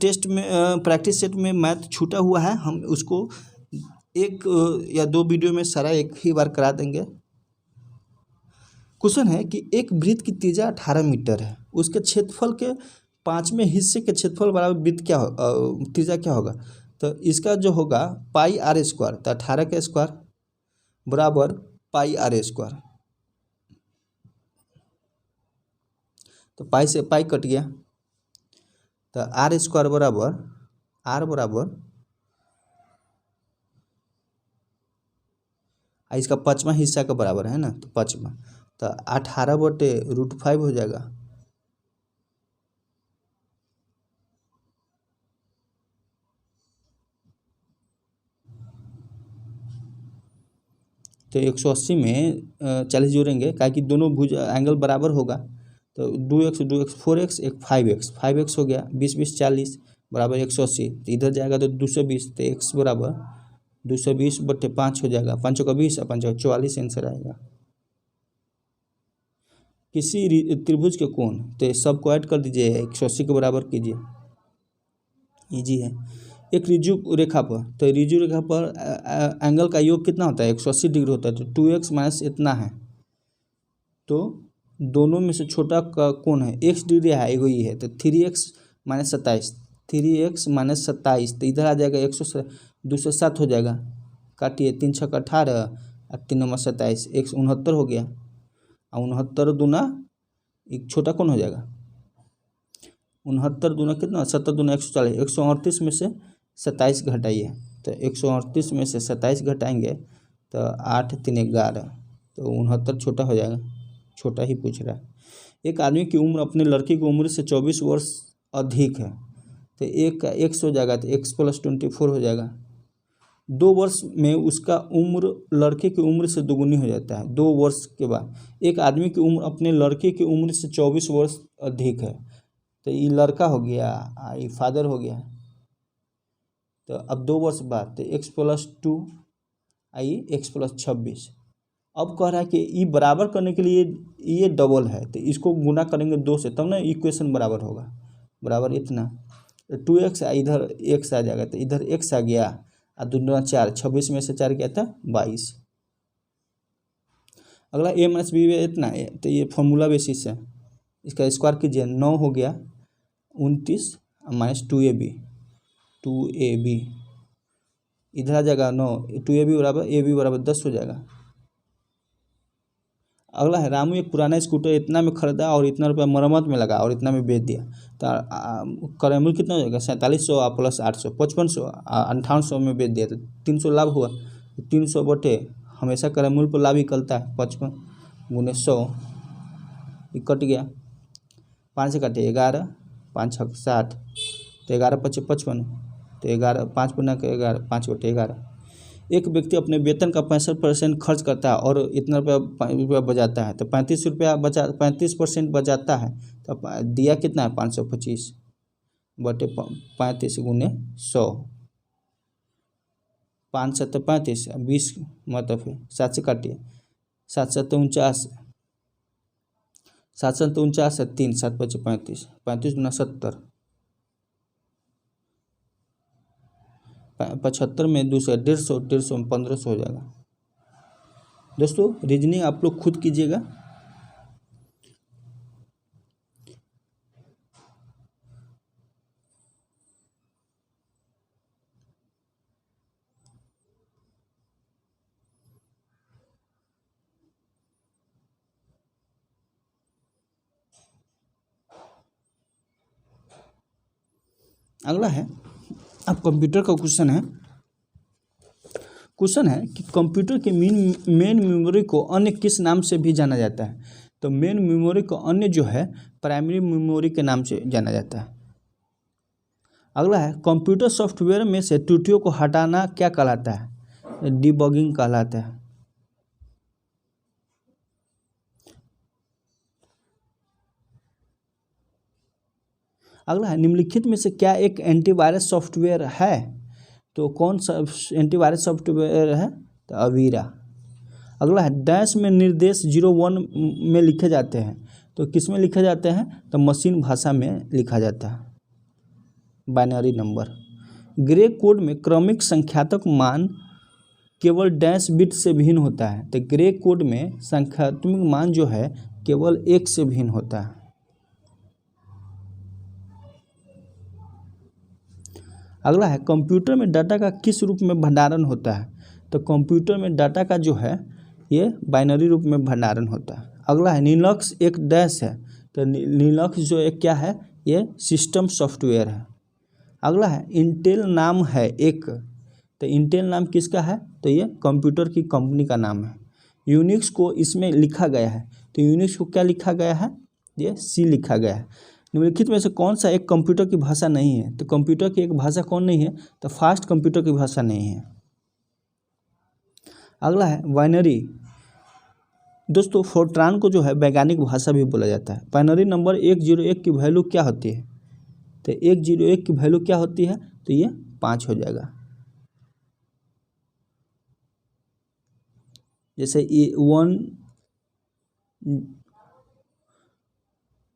टेस्ट में प्रैक्टिस सेट में मैथ छूटा हुआ है, हम उसको एक या दो वीडियो में सारा एक ही बार करा देंगे। क्वेश्चन है कि एक वृत्त की त्रिज्या 18 मीटर है, उसके क्षेत्रफल के 5वें हिस्से के क्षेत्रफल बराबर वृत्त क्या त्रिज्या क्या होगा? तो इसका जो होगा पाई आर स्क्वायर, तो 18 का स्क्वायर बराबर पाई आर स्क्वायर, तो पाई से पाई कट गया, तो आर स्क्वायर बराबर इसका 5वां हिस्सा का बराबर है ना, तो 5वां, तो 18/√5 हो जाएगा। तो 180 में 40 जोड़ेंगे, क्या कि दोनों भुज एंगल बराबर होगा, तो 2x 4x एक 5x हो गया, 20 40 बराबर 180, तो इधर जाएगा तो 220, तो x बराबर 220/5 हो जाएगा, 5 का 20 और 5 का 44 आंसर आएगा। किसी त्रिभुज के कोण, तो सबको ऐड कर दीजिए, 180 के बराबर कीजिए, इजी है। एक रिजु रेखा पर, तो रिजु रेखा पर एंगल का योग कितना होता है? 180 डिग्री होता है, तो 2x माइनस इतना है, तो दोनों में से छोटा का कौन है? x डिग्री है, एगो ही है, तो 3x माइनस 27, 3x माइनस 27, तो इधर आ जाएगा 207 हो जाएगा, काटिए, 3 6 18 और 3 9 27, 169 हो गया, और 69 दूना एक छोटा कौन हो जाएगा? 69 दूना कितना? 70 दूना 140, 138 में से 27 घटाइए, तो 138 में से 27 घटाएंगे तो 8 3 11, तो 69 छोटा हो जाएगा, छोटा ही पूछ रहा है। एक आदमी की उम्र अपने लड़की की उम्र से 24 वर्ष अधिक है, तो एक का x हो जाएगा, तो x + 24 हो जाएगा। 2 वर्ष में उसका उम्र लड़के की उम्र से दोगुनी हो जाता है। 2 वर्ष के बाद एक आदमी की उम्र अपने लड़के की उम्र से 24 वर्ष अधिक है, तो ये लड़का हो गया, ये फादर हो गया, तो अब 2 वर्ष बाद तो x + 2 आई x + 26। अब कह रहा है कि ये बराबर करने के लिए ये डबल है, तो इसको गुना करेंगे 2 से, तब ना इक्वेशन बराबर होगा, बराबर इतना, तो 2x इधर x आ जाएगा, तो इधर x आ गया, और 2 दूना 4, 26 में से 4 क्या था? 22। अगला a - b इतना है, तो ये फॉर्मूला बेसिस है, इसका स्क्वायर कीजिए, 9 हो गया 29 माइनस 2ab, इधर आ जाएगा 9, 2ab बराबर 10 हो जाएगा। अगला है, रामू एक पुराना स्कूटर इतना में खरीदा और इतना रुपया मरम्मत में लगा और इतना में बेच दिया, तो क्रयमूल्य कितना हो जाएगा? 4700 + 800 5500, 5800 में बेच दिया, तो 300 लाभ हुआ, 300 बटे हमेशा क्रयमूल्य पर लाभ निकलता है, 55 × 100, ये कट गया, 5 से काटे 11, 5 6 60, तो 11 × 5 = 55, तो 11 5 × 11 5/11। एक व्यक्ति अपने वेतन का 65% खर्च करता है और इतना रुपया बचाता है, तो 35% बचाता है, तो दिया कितना है? 525 बटे 35 × 100, 5 7 35, 20 मतलब है 7 से काटिए, 7 7 49, 7 7 49 3, 7 5 35, 35 × 70, 75 में 200, 150 में 1500 हो जाएगा, दोस्तों रीजनिंग आप लोग खुद कीजिएगा। अगला है अब कंप्यूटर का क्वेश्चन है कि कंप्यूटर के मेन मेमोरी को अन्य किस नाम से भी जाना जाता है। तो मेन मेमोरी को अन्य जो है प्राइमरी मेमोरी के नाम से जाना जाता है। अगला है कंप्यूटर सॉफ्टवेयर में से त्रुटियों को हटाना क्या कहलाता है। डिबगिंग कहलाता है। अगला है निम्नलिखित में से क्या एक एंटीवायरस सॉफ्टवेयर है। तो कौन सा एंटीवायरस सॉफ्टवेयर है। तो अवीरा। अगला है डैश में निर्देश 01 में लिखे जाते हैं। तो किस में लिखे जाते हैं। तो मशीन भाषा में लिखा जाता है, बाइनरी नंबर। ग्रे कोड में क्रमिक संख्यात्मक मान केवल डैश बिट से भिन्न होता है। तो ग्रे कोड में संख्यात्मक मान जो है केवल 1 से भिन्न होता है। अगला है कंप्यूटर में डाटा का किस रूप में भंडारण होता है। तो कंप्यूटर में डाटा का जो है ये बाइनरी रूप में भंडारण होता है। अगला है लिनक्स एक डैश है। तो लिनक्स जो एक क्या है, ये सिस्टम सॉफ्टवेयर है। अगला है इंटेल नाम है एक। तो इंटेल नाम किसका है। तो ये कंप्यूटर की कंपनी का नाम है। यूनिक्स को इसमें लिखा गया है। तो यूनिक्स को क्या लिखा गया है, ये सी लिखा गया है। निम्नलिखित में से कौन सा एक कंप्यूटर की भाषा नहीं है। तो कंप्यूटर की एक भाषा कौन नहीं है। तो फास्ट कंप्यूटर की भाषा नहीं है। अगला है बाइनरी। दोस्तों फोर्ट्रान को जो है वैज्ञानिक भाषा भी बोला जाता है। बाइनरी नंबर 101 की वैल्यू क्या होती है। तो 101 की वैल्यू क्या होती है। तो ये 5 हो जाएगा।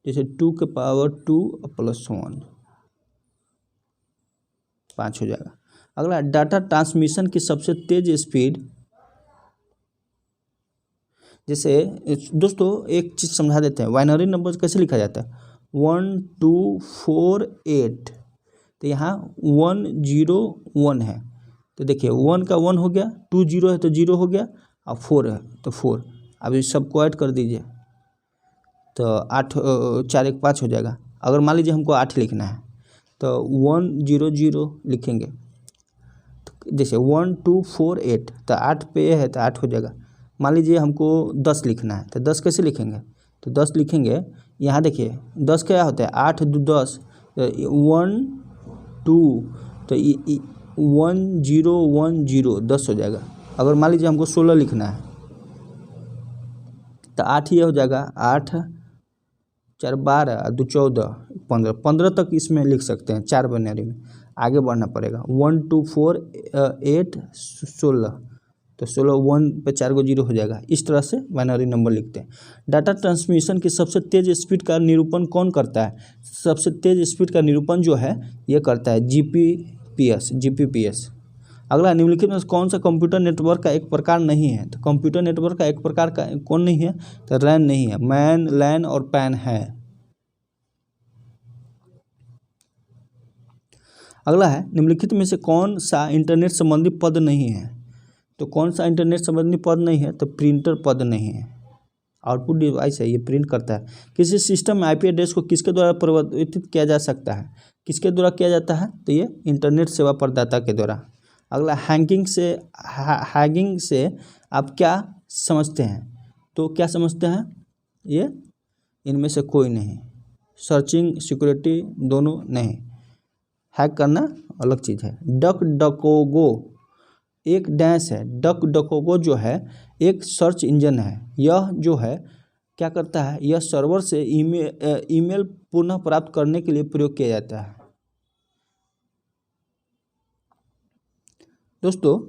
जैसे 2 के पावर 2 + 1 5 हो जाएगा। अगला डाटा ट्रांसमिशन की सबसे तेज स्पीड। जैसे दोस्तों एक चीज़ समझा देते हैं, बाइनरी नंबर कैसे लिखा जाता है। 1 2 4 8। तो यहाँ 1 0 1 है। तो देखिए 1 का 1 हो गया, 2 0 है तो 0 हो गया, और 4 है तो 4। अब इस सबको ऐड कर दीजिए तो 8 4 1 5 हो जाएगा। अगर मान लीजिए हमको 8 लिखना है तो 1 0 0 लिखेंगे। तो जैसे 1 2 4 8 तो 8 पे है तो 8 हो जाएगा। मान लीजिए हमको 10 लिखना है तो 10 कैसे लिखेंगे। तो 10 लिखेंगे, यहाँ देखिए 10 क्या होता है 8 2 10, 1 2 तो 1 0 1 0 10 हो जाएगा। अगर मान लीजिए हमको 16 लिखना है तो 8 ये हो जाएगा, 8 4 12 2 14 15 15 तक इसमें लिख सकते हैं 4 बाइनरी में। आगे बढ़ना पड़ेगा 1 2 4 8 16, तो 16 1 पे 4 को 0 हो जाएगा। इस तरह से बाइनरी नंबर लिखते हैं। डाटा ट्रांसमिशन की सबसे तेज स्पीड का निरूपण कौन करता है। सबसे तेज स्पीड का निरूपण जो है ये करता है जीपीपीएस। अगला निम्नलिखित में कौन सा कंप्यूटर नेटवर्क का एक प्रकार नहीं है। तो कंप्यूटर नेटवर्क का एक प्रकार का कौन नहीं है। तो रैन नहीं है, मैन लैन और पैन है। अगला है निम्नलिखित में से कौन सा इंटरनेट संबंधी पद नहीं है। तो कौन सा इंटरनेट संबंधी पद नहीं है। तो प्रिंटर पद नहीं है। आउटपुट डिवाइस है, ये प्रिंट करता है। किसी सिस्टम में आईपी एड्रेस को किसके द्वारा परिवर्तित किया जा सकता है। किसके द्वारा किया जाता है। तो ये इंटरनेट सेवा प्रदाता के द्वारा। अगला हैकिंग से आप क्या समझते हैं। तो क्या समझते हैं, ये इनमें से कोई नहीं। सर्चिंग सिक्योरिटी दोनों नहीं। हैक करना अलग चीज़ है। डक डकोगो एक डैश है। डक डकोगो जो है एक सर्च इंजन है। यह जो है क्या करता है, यह सर्वर से ईमेल पुनः प्राप्त करने के लिए प्रयोग किया जाता है। दोस्तों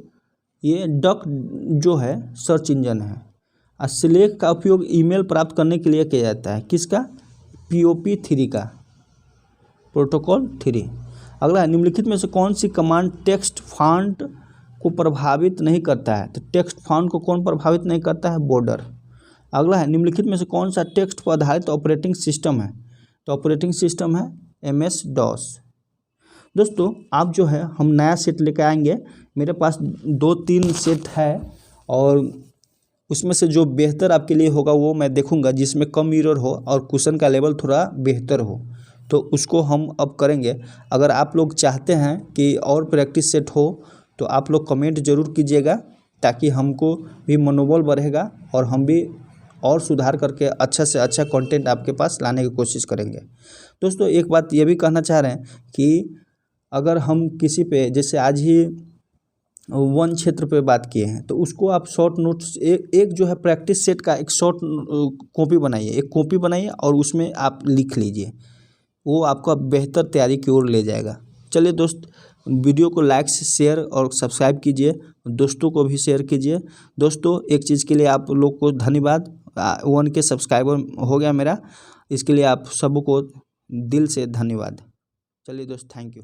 ये डक जो है सर्च इंजन है। और स्लैक का उपयोग ईमेल प्राप्त करने के लिए किया जाता है। किसका, POP3 का, प्रोटोकॉल 3। अगला निम्नलिखित में से कौन सी कमांड टेक्स्ट फॉन्ट को प्रभावित नहीं करता है। तो टेक्स्ट फॉन्ट को कौन प्रभावित नहीं करता है? बॉर्डर। अगला है निम्नलिखित में से कौन सा टेक्स्ट पर आधारित ऑपरेटिंग सिस्टम है? तो ऑपरेटिंग सिस्टम है MS DOS। दोस्तों आप जो है हम नया सेट लेकर आएंगे, मेरे पास 2-3 सेट है और उसमें से जो बेहतर आपके लिए होगा वो मैं देखूंगा, जिसमें कम एरर हो और क्वेश्चन का लेवल थोड़ा बेहतर हो, तो उसको हम अब करेंगे। अगर आप लोग चाहते हैं कि और प्रैक्टिस सेट हो तो आप लोग कमेंट ज़रूर कीजिएगा, ताकि हमको भी मनोबल बढ़ेगा और हम भी और सुधार करके अच्छा से अच्छा कंटेंट आपके पास लाने की कोशिश करेंगे। दोस्तों एक बात ये भी कहना चाह रहे हैं कि अगर हम किसी पे, जैसे आज ही वन क्षेत्र पे बात किए हैं, तो उसको आप शॉर्ट नोट्स एक जो है प्रैक्टिस सेट का एक शॉर्ट कॉपी बनाइए, एक कॉपी बनाइए और उसमें आप लिख लीजिए, वो आपका बेहतर तैयारी की ओर ले जाएगा। चलिए दोस्त, वीडियो को लाइक शेयर और सब्सक्राइब कीजिए, दोस्तों को भी शेयर कीजिए। दोस्तों एक चीज़ के लिए आप लोग को धन्यवाद, 1K सब्सक्राइबर हो गया मेरा, इसके लिए आप सबको दिल से धन्यवाद। चलिए दोस्त, थैंक यू।